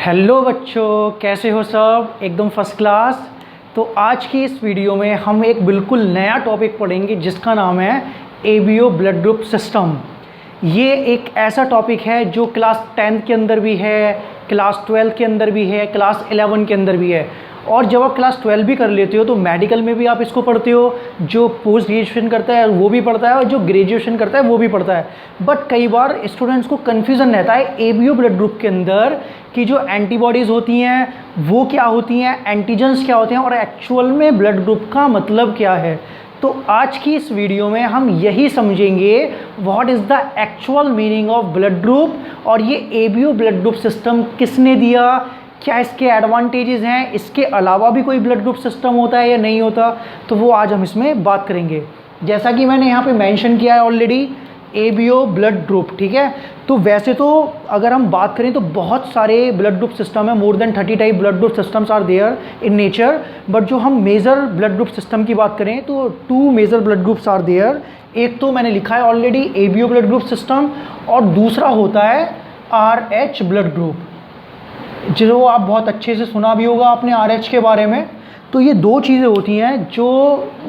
Hello बच्चों, कैसे हो सब? एकदम फर्स्ट क्लास। तो आज की इस वीडियो में हम एक बिल्कुल नया टॉपिक पढ़ेंगे जिसका नाम है एबीओ ब्लड ग्रुप सिस्टम। ये एक ऐसा टॉपिक है जो क्लास 10th के अंदर भी है, क्लास 12 के अंदर भी है, क्लास 11 के अंदर भी है। और जब आप क्लास 12 भी कर लेते हो तो मेडिकल में भी आप इसको पढ़ते हो। जो पोस्ट ग्रेजुएशन करता है वो भी पढ़ता है और जो ग्रेजुएशन करता है वो भी पढ़ता है। बट कई बार स्टूडेंट्स को कन्फ्यूज़न रहता है एबीओ ब्लड ग्रुप के अंदर कि जो एंटीबॉडीज़ होती हैं वो क्या होती हैं, एंटीजन्स क्या होते हैं और एक्चुअल में ब्लड ग्रुप का मतलब क्या है। तो आज की इस वीडियो में हम यही समझेंगे what is the actual meaning of blood group और ये एबीओ ब्लड ग्रुप सिस्टम किसने दिया, क्या इसके एडवांटेजेस हैं, इसके अलावा भी कोई ब्लड ग्रुप सिस्टम होता है या नहीं होता। तो वो आज हम इसमें बात करेंगे। जैसा कि मैंने यहाँ पे मेंशन किया है ऑलरेडी, एबीओ ब्लड ग्रुप, ठीक है। तो वैसे तो अगर हम बात करें तो बहुत सारे ब्लड ग्रुप सिस्टम है, more than 30 type blood group systems are there in nature. But जो हम मेजर ब्लड ग्रुप सिस्टम की बात करें तो 2 major blood groups are there. एक तो मैंने लिखा है already ABO blood group system और दूसरा होता है RH ब्लड ग्रुप, जो आप बहुत अच्छे से सुना भी होगा आपने RH के बारे में। तो ये 2 चीज़ें होती हैं जो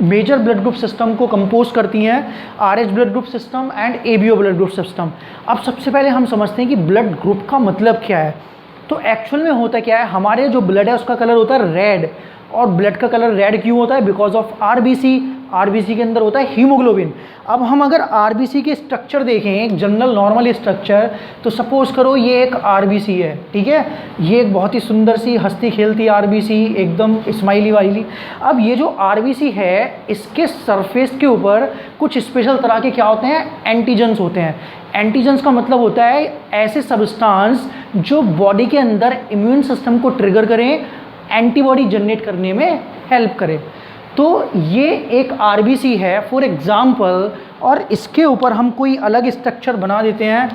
मेजर ब्लड ग्रुप सिस्टम को कंपोज करती हैं, RH blood group system and ABO blood group system. अब सबसे पहले हम समझते हैं कि ब्लड ग्रुप का मतलब क्या है। तो एक्चुअल में होता क्या है, हमारे जो ब्लड है उसका कलर होता है रेड। और ब्लड का कलर रेड क्यों होता है? बिकॉज ऑफ आरबीसी के अंदर होता है हीमोग्लोबिन। अब हम अगर आरबीसी के स्ट्रक्चर देखें, एक जनरल नॉर्मल स्ट्रक्चर, तो सपोज करो ये एक आरबीसी है, ठीक है। ये एक बहुत ही सुंदर सी हंसती खेलती आरबीसी, एकदम स्माइली वाइली। अब ये जो आरबीसी है इसके सरफेस के ऊपर कुछ स्पेशल तरह के क्या होते हैं, एंटीजन्स होते हैं। एंटीजन्स का मतलब होता है ऐसे सबस्टांस जो बॉडी के अंदर इम्यून सिस्टम को ट्रिगर करें, एंटीबॉडी जनरेट करने में हेल्प करे। तो ये एक आरबीसी है फॉर एग्जांपल, और इसके ऊपर हम कोई अलग स्ट्रक्चर बना देते हैं।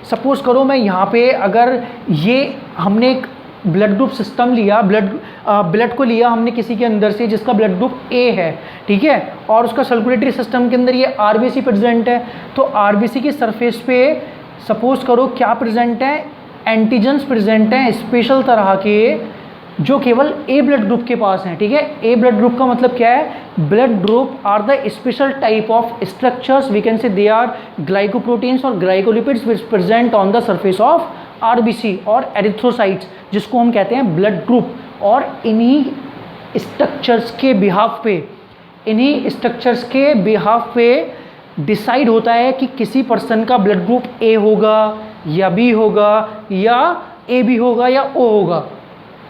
सपोज करो मैं यहाँ पे अगर ये हमने एक ब्लड ग्रुप सिस्टम लिया, ब्लड को लिया हमने किसी के अंदर से जिसका ब्लड ग्रुप A है, ठीक है, और उसका सर्कुलेटरी सिस्टम के अंदर ये आरबीसी प्रेजेंट है। तो आरबीसी की सरफेस पे सपोज करो क्या प्रेजेंट है, एंटीजन्स प्रेजेंट हैं स्पेशल तरह के जो केवल A ब्लड ग्रुप के पास हैं, ठीक है। A ब्लड ग्रुप का मतलब क्या है, blood group are the special type of structures, we can say they are glycoproteins और glycolipids which present on the surface of RBC और एरिथ्रोसाइट्स, जिसको हम कहते हैं ब्लड ग्रुप। और इन्हीं स्ट्रक्चर्स के बिहाफ पे डिसाइड होता है कि किसी पर्सन का ब्लड ग्रुप A होगा या B होगा या AB होगा या O होगा।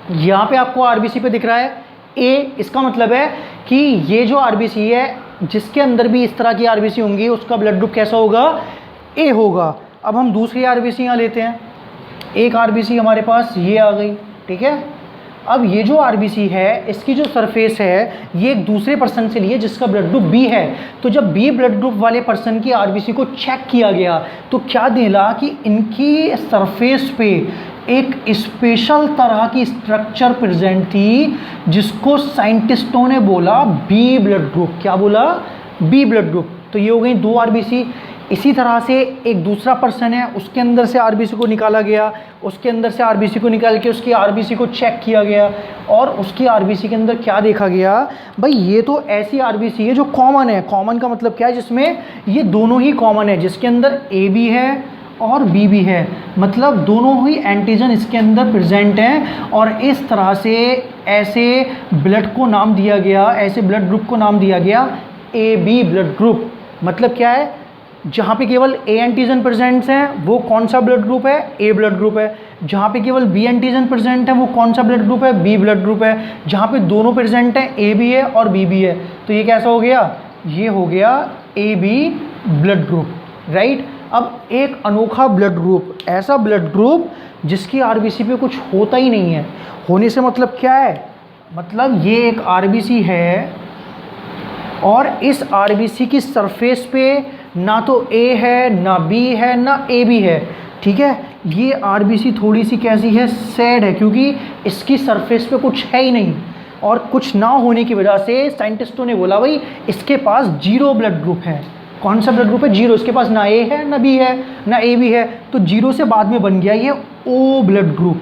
यहाँ पे आपको आरबीसी पे दिख रहा है A, इसका मतलब है कि ये जो आरबीसी है जिसके अंदर भी इस तरह की आरबीसी होंगी उसका ब्लड ग्रुप कैसा होगा, A होगा। अब हम दूसरी आरबीसी यहाँ लेते हैं। एक आरबीसी हमारे पास ये आ गई, ठीक है। अब ये जो आरबीसी है इसकी जो सरफेस है ये एक दूसरे पर्सन से लिए जिसका ब्लड ग्रुप B है। तो जब B ब्लड ग्रुप वाले पर्सन की आरबीसी को चेक किया गया तो क्या मिला कि इनकी सरफेस पे एक स्पेशल तरह की स्ट्रक्चर प्रेजेंट थी जिसको साइंटिस्टों ने बोला B ब्लड ग्रुप। क्या बोला? B blood group. तो ये हो गई 2 आरबीसी। इसी तरह से एक दूसरा पर्सन है, उसके अंदर से आरबीसी को निकाला गया, उसके अंदर से आरबीसी को निकाल के उसकी आरबीसी को चेक किया गया और उसकी आरबीसी के अंदर क्या देखा गया, भाई ये तो ऐसी आरबीसी है जो कॉमन है। कॉमन का मतलब क्या है, जिसमें ये दोनों ही कॉमन है, जिसके अंदर A भी है और B भी है, मतलब दोनों ही एंटीजन इसके अंदर प्रेजेंट हैं। और इस तरह से ऐसे ब्लड को नाम दिया गया, ऐसे ब्लड ग्रुप को नाम दिया गया AB ब्लड ग्रुप। मतलब क्या है, जहाँ पे केवल A एंटीजन प्रेजेंट्स हैं वो कौन सा ब्लड ग्रुप है, A ब्लड ग्रुप है। जहाँ पे केवल B एंटीजन प्रेजेंट है वो कौन सा ब्लड ग्रुप है, B ब्लड ग्रुप है। जहाँ पे दोनों प्रेजेंट हैं, A भी है और B भी है, तो ये कैसा हो गया, ये हो गया AB ब्लड ग्रुप, राइट। अब एक अनोखा ब्लड ग्रुप, ऐसा ब्लड ग्रुप जिसकी आरबीसी पे कुछ होता ही नहीं है। होने से मतलब क्या है, मतलब ये एक आरबीसी है और इस आरबीसी की सरफेस पे ना तो A है, ना B है, ना AB है, ठीक है। ये आरबीसी थोड़ी सी कैसी है, सैड है, क्योंकि इसकी सरफेस पे कुछ है ही नहीं। और कुछ ना होने की वजह से साइंटिस्टों ने बोला भाई इसके पास 0 ब्लड ग्रुप है। कौन सा ब्लड ग्रुप है, 0। इसके पास ना A है, ना B है, ना AB है, तो 0 से बाद में बन गया ये O ब्लड ग्रुप।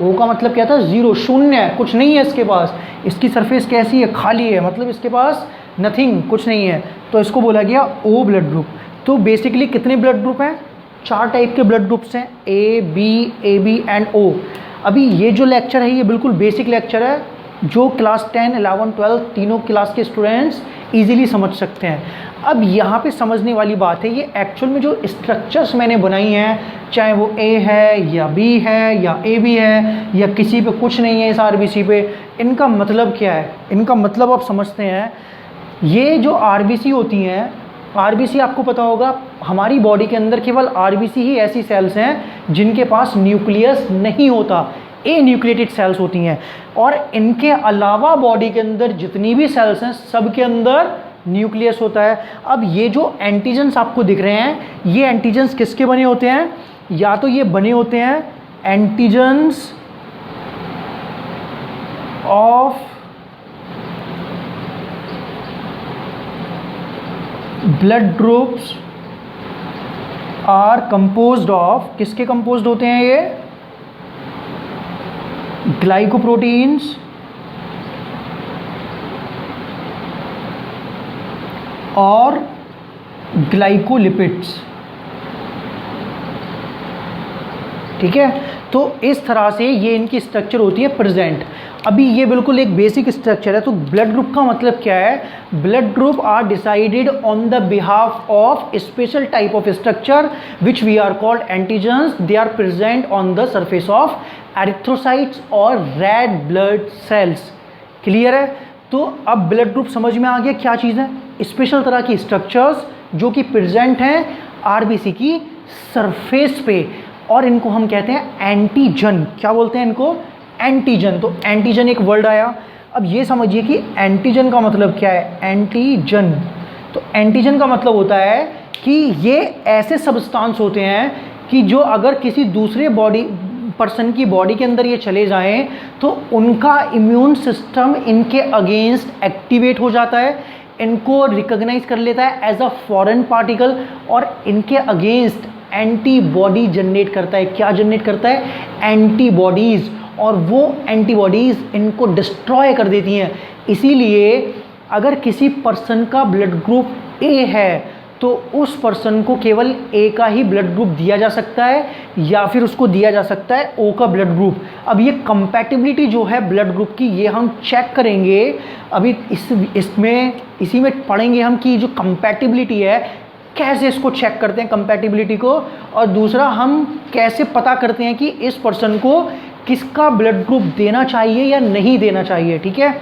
O का मतलब क्या था, जीरो, शून्य है, कुछ नहीं है इसके पास। इसकी सरफेस कैसी है, खाली है, मतलब इसके पास नथिंग, कुछ नहीं है, तो इसको बोला गया O ब्लड ग्रुप। तो बेसिकली कितने ब्लड ग्रुप हैं, 4 टाइप के ब्लड ग्रुप्स हैं, A B एंड O। अभी ये जो लेक्चर है ये बिल्कुल बेसिक लेक्चर है, जो क्लास 10, 11, 12 तीनों क्लास के स्टूडेंट्स इजीली समझ सकते हैं। अब यहाँ पे समझने वाली बात है, ये एक्चुअल में जो स्ट्रक्चर्स मैंने बनाई हैं, चाहे वो A है या B है या AB है या किसी पे कुछ नहीं है इस RBC पे, इनका मतलब क्या है, इनका मतलब आप समझते हैं। ये जो RBC होती हैं, RBC आपको पता होगा हमारी बॉडी के अंदर केवल RBC ही ऐसी सेल्स हैं जिनके पास न्यूक्लियस नहीं होता, ए न्यूक्लिएटेड सेल्स होती हैं। और इनके अलावा बॉडी के अंदर जितनी भी सेल्स हैं सब के अंदर न्यूक्लियस होता है। अब ये जो एंटीजन्स आपको दिख रहे हैं, ये एंटीजन्स किसके बने होते हैं, या तो ये बने होते हैं antigens of blood groups are composed of, किसके कंपोज्ड होते हैं ये, ग्लाइकोप्रोटीन्स और ग्लाइकोलिपिड्स। ठीक है, तो इस तरह से ये इनकी स्ट्रक्चर होती है प्रेजेंट। अभी ये बिल्कुल एक बेसिक स्ट्रक्चर है। तो ब्लड ग्रुप का मतलब क्या है, blood group are decided on the behalf of special type of structure which we are called antigens. They are present on the surface of erythrocytes और रेड ब्लड सेल्स। क्लियर है, तो अब blood group समझ में आ गया क्या चीज़ है, special तरह की स्ट्रक्चर्स जो कि प्रेजेंट हैं आरबीसी की सरफेस पे, और इनको हम कहते हैं एंटीजन। क्या बोलते हैं इनको, एंटीजन। तो एंटीजन एक वर्ड आया। अब ये समझिए कि एंटीजन का मतलब क्या है, एंटीजन। तो एंटीजन का मतलब होता है कि ये ऐसे सब्सटेंस होते हैं कि जो अगर किसी दूसरे बॉडी पर्सन की बॉडी के अंदर ये चले जाएं तो उनका इम्यून सिस्टम इनके अगेंस्ट एक्टिवेट हो जाता है, इनको रिकॉग्नाइज कर लेता है एज अ फॉरेन पार्टिकल और इनके अगेंस्ट एंटीबॉडी जनरेट करता है। क्या जनरेट करता है, एंटीबॉडीज़, और वो एंटीबॉडीज़ इनको डिस्ट्रॉय कर देती हैं। इसीलिए अगर किसी पर्सन का ब्लड ग्रुप ए है तो उस पर्सन को केवल ए का ही ब्लड ग्रुप दिया जा सकता है या फिर उसको दिया जा सकता है ओ का ब्लड ग्रुप। अब ये कंपैटिबिलिटी जो है ब्लड ग्रुप की, ये हम चेक करेंगे अभी इसी में पढ़ेंगे हम कि जो कंपैटिबिलिटी है कैसे इसको चेक करते हैं कंपैटिबिलिटी को, और दूसरा हम कैसे पता करते हैं कि इस पर्सन को किसका ब्लड ग्रुप देना चाहिए या नहीं देना चाहिए। ठीक है,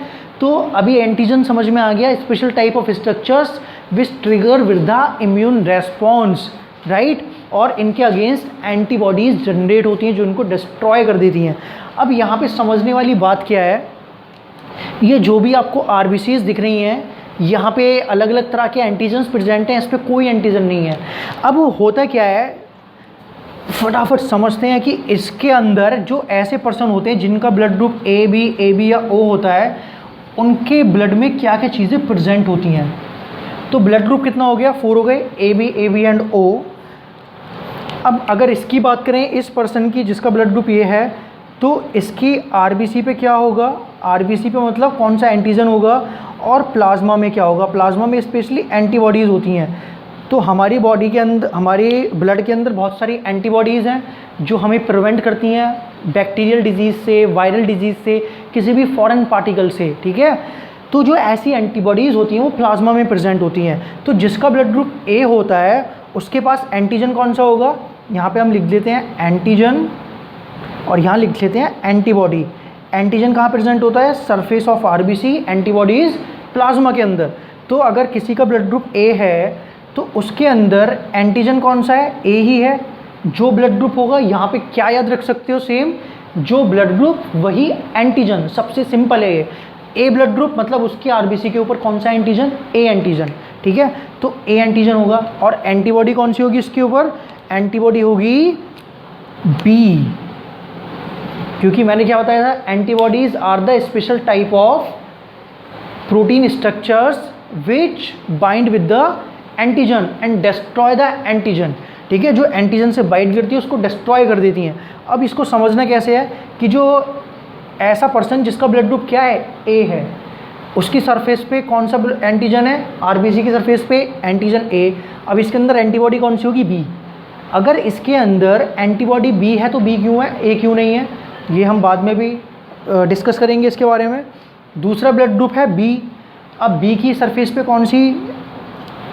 तो अभी एंटीजन समझ में आ गया, special type of structures which trigger with the immune response, right, और इनके अगेंस्ट एंटीबॉडीज जनरेट होती हैं जो इनको डिस्ट्रॉय कर देती हैं। अब यहाँ पे समझने वाली बात क्या है, ये जो भी आपको आरबीसीज दिख रही हैं यहाँ पे अलग अलग तरह के एंटीजन्स प्रेजेंट हैं, इस पर कोई एंटीजन नहीं है। अब होता क्या है, फटाफट समझते हैं कि इसके अंदर जो ऐसे पर्सन होते हैं जिनका ब्लड ग्रुप ए बी या ओ होता है, उनके ब्लड में क्या क्या चीज़ें प्रेजेंट होती हैं। तो ब्लड ग्रुप कितना हो गया, 4 हो गए, ए बी एंड ओ। अब अगर इसकी बात करें इस पर्सन की जिसका ब्लड ग्रुप ये है, तो इसकी आरबीसी पे क्या होगा, आरबीसी पे मतलब कौन सा एंटीजन होगा, और प्लाज्मा में क्या होगा, प्लाज्मा में स्पेशली एंटीबॉडीज़ होती हैं। तो हमारी बॉडी के अंदर, हमारे ब्लड के अंदर बहुत सारी एंटीबॉडीज़ हैं जो हमें प्रिवेंट करती हैं बैक्टीरियल डिजीज़ से, वायरल डिजीज़ से, किसी भी फॉरेन पार्टिकल से। ठीक है, तो जो ऐसी एंटीबॉडीज़ होती हैं वो प्लाज्मा में प्रेजेंट होती हैं। तो जिसका ब्लड ग्रुप ए होता है उसके पास एंटीजन कौन सा होगा, यहाँ पे हम लिख देते हैं एंटीजन और यहाँ लिख लेते हैं एंटीबॉडी। एंटीजन कहाँ प्रेजेंट होता है, surface of RBC, antibodies plasma के अंदर। तो अगर किसी का ब्लड ग्रुप ए है तो उसके अंदर एंटीजन कौन सा है, ए ही है। जो ब्लड ग्रुप होगा यहाँ पे क्या याद रख सकते हो, सेम जो ब्लड ग्रुप वही एंटीजन, सबसे सिंपल है ये। ए ब्लड ग्रुप मतलब उसकी आरबीसी के ऊपर कौन सा एंटीजन, ए एंटीजन। ठीक है, तो ए एंटीजन होगा, और एंटीबॉडी कौन सी होगी इसके ऊपर, एंटीबॉडी होगी बी, क्योंकि मैंने क्या बताया था, antibodies are the special type of protein structures which bind with the antigen and destroy the antigen. ठीक है, जो एंटीजन से बाइट करती है उसको डिस्ट्रॉय कर देती हैं। अब इसको समझना कैसे है कि जो ऐसा पर्सन जिसका ब्लड ग्रुप क्या है, ए है, उसकी सरफेस पे कौन सा एंटीजन है, आरबीसी की सरफेस पे एंटीजन ए। अब इसके अंदर एंटीबॉडी कौन सी होगी, बी। अगर इसके अंदर एंटीबॉडी बी है तो बी क्यों है, ए क्यों नहीं है, ये हम बाद में भी डिस्कस करेंगे इसके बारे में। दूसरा ब्लड ग्रुप है बी। अब बी की सरफेस पे कौन सी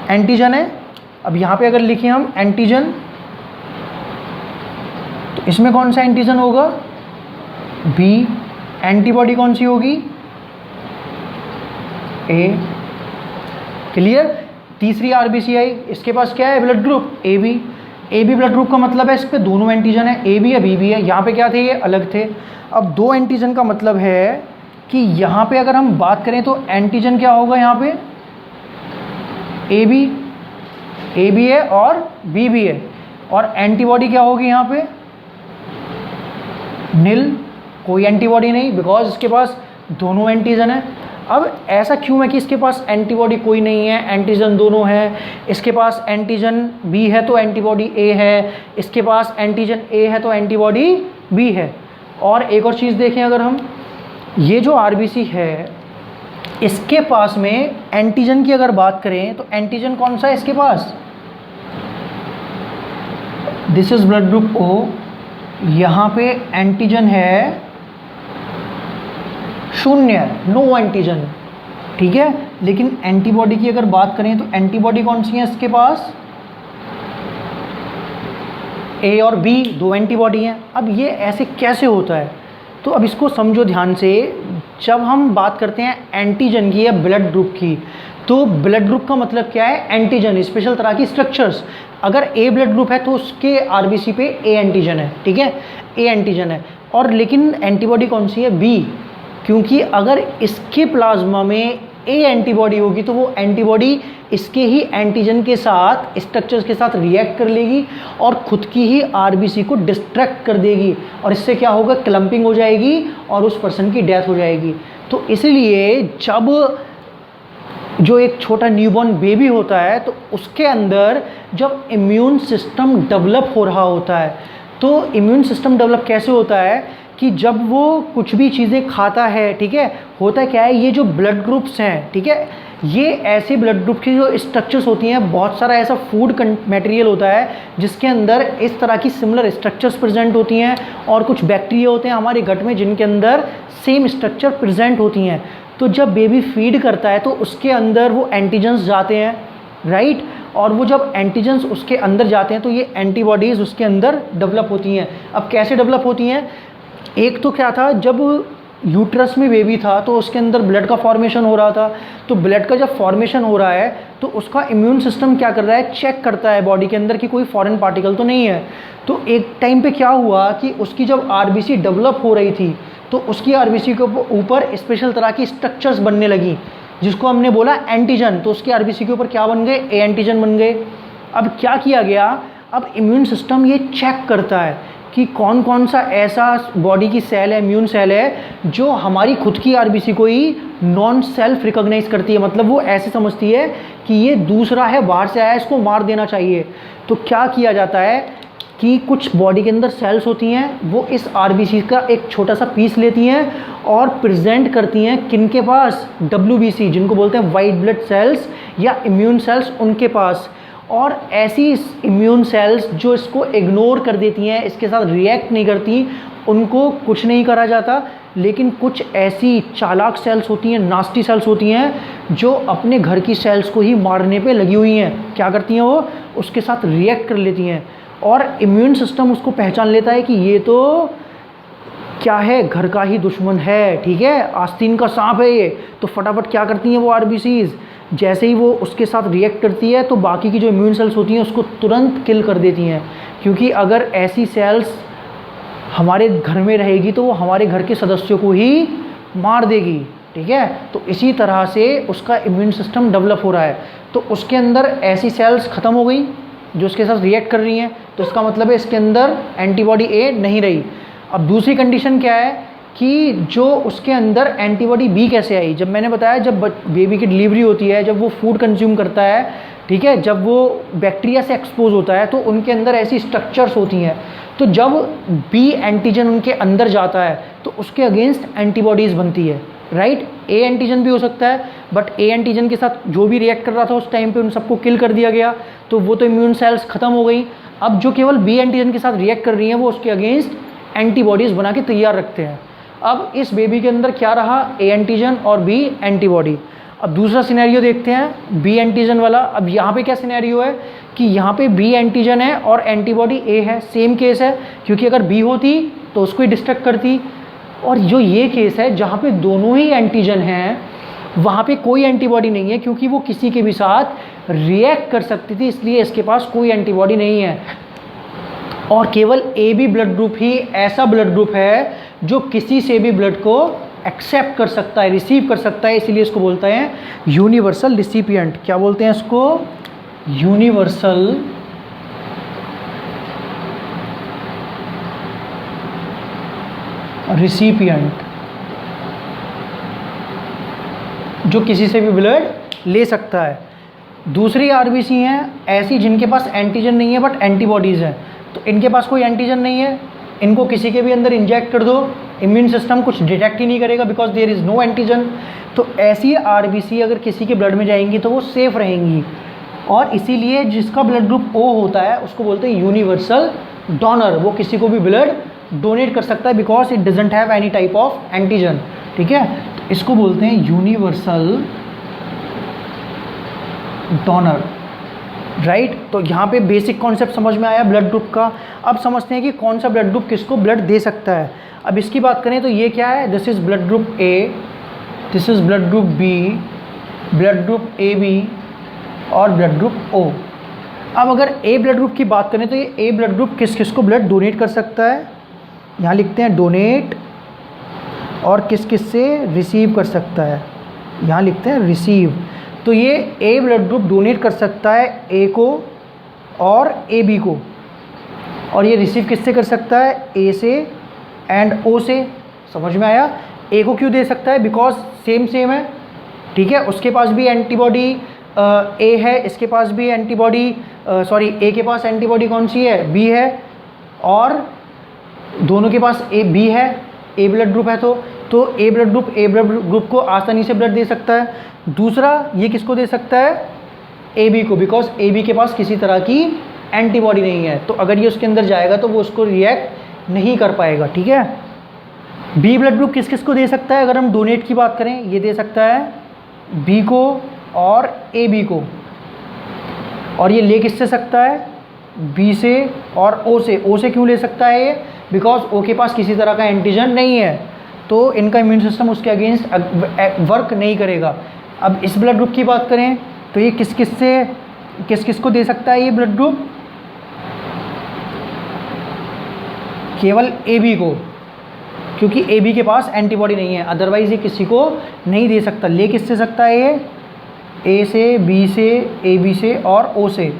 एंटीजन है, अब यहाँ पे अगर लिखें हम एंटीजन, तो इसमें कौन सा एंटीजन होगा, बी। एंटीबॉडी कौन सी होगी, ए। क्लियर। तीसरी आरबीसी आई, इसके पास क्या है, blood group A B. A B blood group का मतलब है इस पे दोनों एंटीजन है, ए बी है बी बी है। यहाँ पे क्या थे, ये अलग थे। अब दो एंटीजन का मतलब है कि यहाँ पे अगर हम बात करें तो एंटीजन क्या होगा, यहाँ पे ए बी है और बी भी है, और एंटीबॉडी क्या होगी यहाँ पे, नील, कोई एंटीबॉडी नहीं, बिकॉज इसके पास दोनों एंटीजन है। अब ऐसा क्यों है कि इसके पास एंटीबॉडी कोई नहीं है, एंटीजन दोनों है। इसके पास एंटीजन बी है तो एंटीबॉडी ए है, इसके पास एंटीजन ए है तो एंटीबॉडी बी है। और एक और चीज़ देखें, अगर हम ये जो आरबीसी है इसके पास में एंटीजन की अगर बात करें तो एंटीजन कौन सा है इसके पास, this is blood group O. यहाँ पे एंटीजन है शून्य, नो एंटीजन, ठीक है। लेकिन एंटीबॉडी की अगर बात करें तो एंटीबॉडी कौन सी है इसके पास, ए और बी, दो एंटीबॉडी हैं। अब ये ऐसे कैसे होता है, तो अब इसको समझो ध्यान से। जब हम बात करते हैं एंटीजन की या ब्लड ग्रुप की, तो ब्लड ग्रुप का मतलब क्या है, एंटीजन, स्पेशल तरह की स्ट्रक्चर्स। अगर ए ब्लड ग्रुप है तो उसके आरबीसी पे ए एंटीजन है, ठीक है, ए एंटीजन है। और लेकिन एंटीबॉडी कौन सी है, बी, क्योंकि अगर इसके प्लाज्मा में ए एंटीबॉडी होगी तो वो एंटीबॉडी इसके ही एंटीजन के साथ, स्ट्रक्चर्स के साथ रिएक्ट कर लेगी और खुद की ही आरबीसी को डिस्ट्रैक्ट कर देगी, और इससे क्या होगा, क्लम्पिंग हो जाएगी और उस पर्सन की डेथ हो जाएगी। तो इसलिए जब जो एक छोटा न्यूबॉर्न बेबी होता है तो उसके अंदर जब इम्यून सिस्टम डेवलप हो रहा होता है, तो इम्यून सिस्टम डेवलप कैसे होता है कि जब वो कुछ भी चीज़ें खाता है, ठीक है, होता क्या है, ये जो ब्लड ग्रुप्स हैं, ठीक है, ये ऐसे ब्लड ग्रुप की जो स्ट्रक्चर्स होती हैं, बहुत सारा ऐसा फूड मटेरियल होता है जिसके अंदर इस तरह की सिमिलर स्ट्रक्चर्स प्रेजेंट होती हैं, और कुछ बैक्टीरिया होते हैं हमारे गट में जिनके अंदर सेम स्ट्रक्चर प्रेजेंट होती हैं। तो जब बेबी फीड करता है तो उसके अंदर वो एंटीजन्स जाते हैं, राइट, और वो जब एंटीजन्स उसके अंदर जाते हैं तो ये एंटीबॉडीज़ उसके अंदर डेवलप होती हैं। अब कैसे डेवलप होती हैं, एक तो क्या था, जब यूट्रस में बेबी था तो उसके अंदर ब्लड का फॉर्मेशन हो रहा था, तो ब्लड का जब फॉर्मेशन हो रहा है तो उसका इम्यून सिस्टम क्या कर रहा है, चेक करता है बॉडी के अंदर कि कोई फॉरेन पार्टिकल तो नहीं है। तो एक टाइम पे क्या हुआ कि उसकी जब आरबीसी डेवलप हो रही थी तो उसकी आरबीसी के ऊपर स्पेशल तरह की स्ट्रक्चर्स बनने लगी जिसको हमने बोला एंटीजन। तो उसकी आरबीसी के ऊपर क्या बन गए, ए एंटीजन बन गए। अब क्या किया गया, अब इम्यून सिस्टम ये चेक करता है कि कौन कौन सा ऐसा बॉडी की सेल है, इम्यून सेल है, जो हमारी खुद की आरबीसी को ही नॉन सेल्फ रिकॉग्नाइज करती है, मतलब वो ऐसे समझती है कि ये दूसरा है, बाहर से आया है, इसको मार देना चाहिए। तो क्या किया जाता है कि कुछ बॉडी के अंदर सेल्स होती हैं, वो इस आरबीसी का एक छोटा सा पीस लेती हैं और प्रेजेंट करती हैं किनके पास, डब्ल्यूबीसी, जिनको बोलते हैं वाइट ब्लड सेल्स या इम्यून सेल्स, उनके पास। और ऐसी इम्यून सेल्स जो इसको इग्नोर कर देती हैं, इसके साथ रिएक्ट नहीं करती, उनको कुछ नहीं करा जाता। लेकिन कुछ ऐसी चालाक सेल्स होती हैं, नास्टी सेल्स होती हैं, जो अपने घर की सेल्स को ही मारने पे लगी हुई हैं। क्या करती हैं वो, उसके साथ रिएक्ट कर लेती हैं, और इम्यून सिस्टम उसको पहचान लेता है कि ये तो क्या है, घर का ही दुश्मन है, ठीक है, आस्तीन का सांप है ये। तो फटाफट क्या करती हैं वो आरबीसीज, जैसे ही वो उसके साथ रिएक्ट करती है तो बाकी की जो इम्यून सेल्स होती हैं उसको तुरंत किल कर देती हैं, क्योंकि अगर ऐसी सेल्स हमारे घर में रहेगी तो वो हमारे घर के सदस्यों को ही मार देगी, ठीक है। तो इसी तरह से उसका इम्यून सिस्टम डेवलप हो रहा है। तो उसके अंदर ऐसी सेल्स ख़त्म हो गई जो उसके साथ रिएक्ट कर रही हैं, तो इसका मतलब है इसके अंदर एंटीबॉडी ए नहीं रही। अब दूसरी कंडीशन क्या है कि जो उसके अंदर एंटीबॉडी बी कैसे आई, जब मैंने बताया जब बेबी की डिलीवरी होती है, जब वो फूड कंज्यूम करता है ठीक है, जब वो बैक्टीरिया से एक्सपोज होता है तो उनके अंदर ऐसी स्ट्रक्चर्स होती हैं, तो जब बी एंटीजन उनके अंदर जाता है तो उसके अगेंस्ट एंटीबॉडीज़ बनती है, राइट। ए एंटीजन भी हो सकता है, बट ए एंटीजन के साथ जो भी रिएक्ट कर रहा था उस टाइम पे उन सबको किल कर दिया गया, तो वो तो इम्यून सेल्स ख़त्म हो गई। अब जो केवल बी एंटीजन के साथ रिएक्ट कर रही हैं वो उसके अगेंस्ट एंटीबॉडीज़ बना के तैयार रखते हैं। अब इस बेबी के अंदर क्या रहा, ए एंटीजन और बी एंटीबॉडी। अब दूसरा सिनेरियो देखते हैं बी एंटीजन वाला। अब यहाँ पे क्या सिनेरियो है कि यहाँ पे बी एंटीजन है और एंटीबॉडी ए है, सेम केस है, क्योंकि अगर बी होती तो उसको ही डिस्ट्रक्ट करती। और जो ये केस है जहाँ पे दोनों ही एंटीजन हैं, वहाँ पे कोई एंटीबॉडी नहीं है, क्योंकि वो किसी के भी साथ रिएक्ट कर सकती थी, इसलिए इसके पास कोई एंटीबॉडी नहीं है। और केवल ए बी ब्लड ग्रुप ही ऐसा ब्लड ग्रुप है जो किसी से भी ब्लड को एक्सेप्ट कर सकता है, रिसीव कर सकता है, इसीलिए इसको बोलते हैं यूनिवर्सल रिसिपिएंट। क्या बोलते हैं इसको? यूनिवर्सल रिसिपिएंट, जो किसी से भी ब्लड ले सकता है। दूसरी आरबीसी हैं ऐसी जिनके पास एंटीजन नहीं है बट एंटीबॉडीज़ हैं, तो इनके पास कोई एंटीजन नहीं है, इनको किसी के भी अंदर इंजेक्ट कर दो, इम्यून सिस्टम कुछ डिटेक्ट ही नहीं करेगा because there is no antigen. तो ऐसी आरबीसी अगर किसी के ब्लड में जाएंगी तो वो सेफ रहेंगी, और इसीलिए जिसका ब्लड ग्रुप ओ होता है उसको बोलते हैं यूनिवर्सल डोनर। वो किसी को भी ब्लड डोनेट कर सकता है because it doesn't have any type of antigen, ठीक है। तो इसको बोलते हैं यूनिवर्सल डोनर, राइट। तो यहाँ पे बेसिक कॉन्सेप्ट समझ में आया ब्लड ग्रुप का। अब समझते हैं कि कौन सा ब्लड ग्रुप किसको ब्लड दे सकता है। अब इसकी बात करें तो ये क्या है, this is blood group A, this is blood group B, blood group A B और ब्लड ग्रुप ओ। अब अगर ए ब्लड ग्रुप की बात करें तो ये ए ब्लड ग्रुप किस किस को ब्लड डोनेट कर सकता है, यहाँ लिखते हैं डोनेट, और किस किस से रिसीव कर सकता है, यहाँ लिखते हैं रिसीव। तो ये ए ब्लड ग्रुप डोनेट कर सकता है ए को और ए बी को, और ये रिसीव किससे कर सकता है, ए से एंड ओ से। समझ में आया? ए को क्यों दे सकता है, बिकॉज सेम है, ठीक है। उसके पास भी एंटीबॉडी ए है, इसके पास भी एंटीबॉडी सॉरी ए के पास एंटीबॉडी कौन सी है, बी है, और दोनों के पास ए बी है, ए ब्लड ग्रुप है, तो ए ब्लड ग्रुप को आसानी से ब्लड दे सकता है। दूसरा ये किसको दे सकता है, ए बी को, बिकॉज ए बी के पास किसी तरह की एंटीबॉडी नहीं है, तो अगर ये उसके अंदर जाएगा तो वो उसको रिएक्ट नहीं कर पाएगा, ठीक है। बी ब्लड ग्रुप किस किस को दे सकता है, अगर हम डोनेट की बात करें, ये दे सकता है बी को और ए बी को, और ये ले किससे सकता है, बी से और ओ से। ओ से क्यों ले सकता है ये, बिकॉज ओ के पास किसी तरह का एंटीजन नहीं है, तो इनका इम्यून सिस्टम उसके अगेंस्ट वर्क नहीं करेगा। अब इस ब्लड ग्रुप की बात करें तो ये किस किस को दे सकता है, ये ब्लड ग्रुप केवल ए बी को, क्योंकि ए बी के पास एंटीबॉडी नहीं है, अदरवाइज ये किसी को नहीं दे सकता। ले किससे सकता है ये, ए से, बी से, ए बी से और ओ से।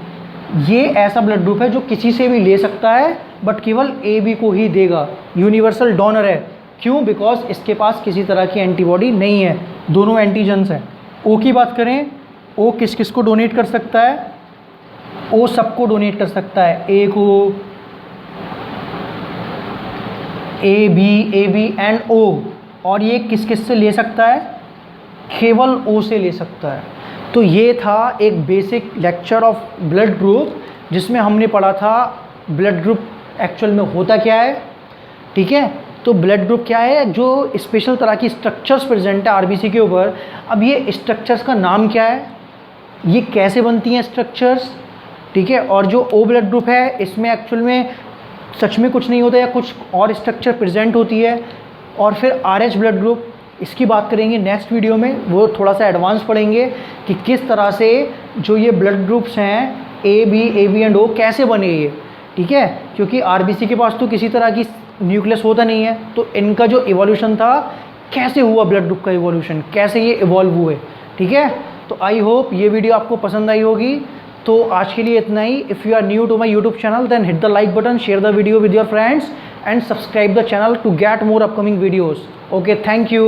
ये ऐसा ब्लड ग्रुप है जो किसी से भी ले सकता है बट केवल ए बी को ही देगा, यूनिवर्सल डोनर है। क्यों, बिकॉज इसके पास किसी तरह की एंटीबॉडी नहीं है, दोनों एंटीजन्स हैं। ओ की बात करें, ओ किस किस को डोनेट कर सकता है, ओ सबको डोनेट कर सकता है, ए को, ए बी एंड ओ। और ये किस किस से ले सकता है, केवल ओ से ले सकता है। तो ये था एक basic lecture of blood group, जिसमें हमने पढ़ा था ब्लड ग्रुप एक्चुअल में होता क्या है, ठीक है। तो ब्लड ग्रुप क्या है, जो स्पेशल तरह की स्ट्रक्चर्स प्रेजेंट है आरबीसी के ऊपर। अब ये स्ट्रक्चर्स का नाम क्या है, ये कैसे बनती हैं स्ट्रक्चर्स, ठीक है। और जो ओ ब्लड ग्रुप है इसमें एक्चुअल में सच में कुछ नहीं होता या कुछ और स्ट्रक्चर प्रेजेंट होती है। और फिर आरएच ब्लड ग्रुप, इसकी बात करेंगे नेक्स्ट वीडियो में, वो थोड़ा सा एडवांस पढ़ेंगे कि किस तरह से जो ये ब्लड ग्रुप्स हैं ए बी एंड ओ कैसे बने ये, ठीक है। क्योंकि आरबीसी के पास तो किसी तरह की न्यूक्लियस होता नहीं है, तो इनका जो इवोल्यूशन था, कैसे हुआ ब्लड ग्रुप का इवोल्यूशन, कैसे ये इवॉल्व हुए, ठीक है। तो आई होप ये वीडियो आपको पसंद आई होगी। तो आज के लिए इतना ही। If you are new to my YouTube channel then hit the like button, share the video with your friends and subscribe the channel to get more upcoming videos. Okay, thank you.